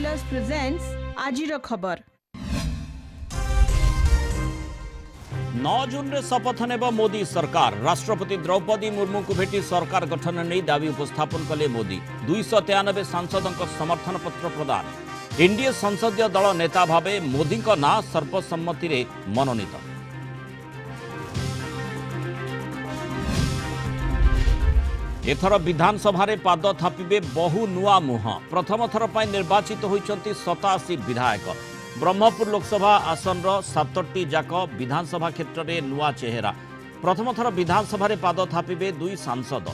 Jewellers presents आजिर खबर। 9 जून रे शपथ नेब मोदी सरकार। राष्ट्रपति द्रौपदी मुर्मू को भेटी सरकार गठन नहीं दावी उपस्थापन कले मोदी। 293 सांसदों समर्थन पत्र प्रदान। एनडीए संसदीय दल नेता भावे मोदी ना सर्वसम्मति रे मनोनीत। एथर विधानसभा रे पाद थापिबे बहु नुआ मुह। प्रथम थर पर निर्वाचित होइचंती 87 विधायक। ब्रह्मपुर लोकसभा आसन 7टी जाक विधानसभा क्षेत्र में नुआ चेहरा। प्रथम थर विधानसभा रे पाद थापिबे 2 सांसद।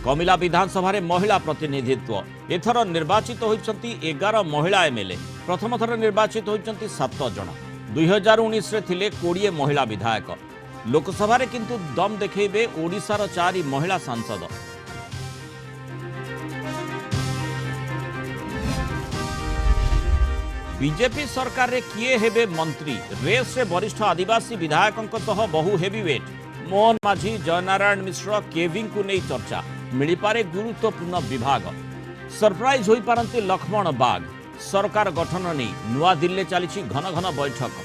कमिला विधानसभा रे महिला प्रतिनिधित्व। एथर निर्वाचित होइचंती 11 महिला एमएलए। प्रथम थर निर्वाचित होइचंती 7 जन। 2019 रे थिले 20 महिला विधायक। लोकसभा रे किंतु दम देखैबे ओडिशार 4 महिला सांसद। बीजेपी सरकार रे किए हेबे मंत्री। रेस रे वरिष्ठ आदिवासी विधायकों सह बहु हेवीवेट। मोहन माझी, जयनारायण मिश्र, केविंग को नहीं चर्चा। मिलिपारे गुरुत्वपूर्ण विभाग। सरप्राइज होई पारंती लक्ष्मण बाग। सरकार गठन नहीं नुआ दिल्ली चली घन घन बैठक।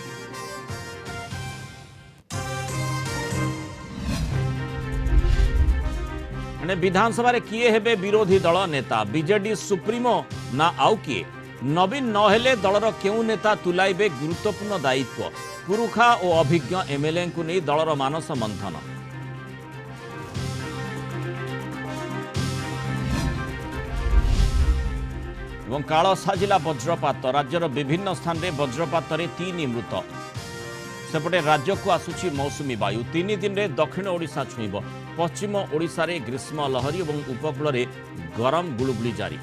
विधानसभा रे किए हेबे विरोधी दल नेता। बीजेडी सुप्रीमो ना आउ किए। नवीन नहेले दलर केउ नेता तुलाइबे गुरुत्वपूर्ण दायित्व। पुरुखा और अभिज्ञ एमएलए को नहीं दलर मानस मंथन। काल साजिला वज्रपात। राज्यर विभिन्न स्थान में वज्रपात 3 मृत। सेपटे राज्य को आसुची मौसुमी वायु। 3 दिन में दक्षिण ओडिशा छुईब। पश्चिम ओडिशा रे ग्रीष्म लहरी और उपकूल रे गरम गुलुगुली जारी।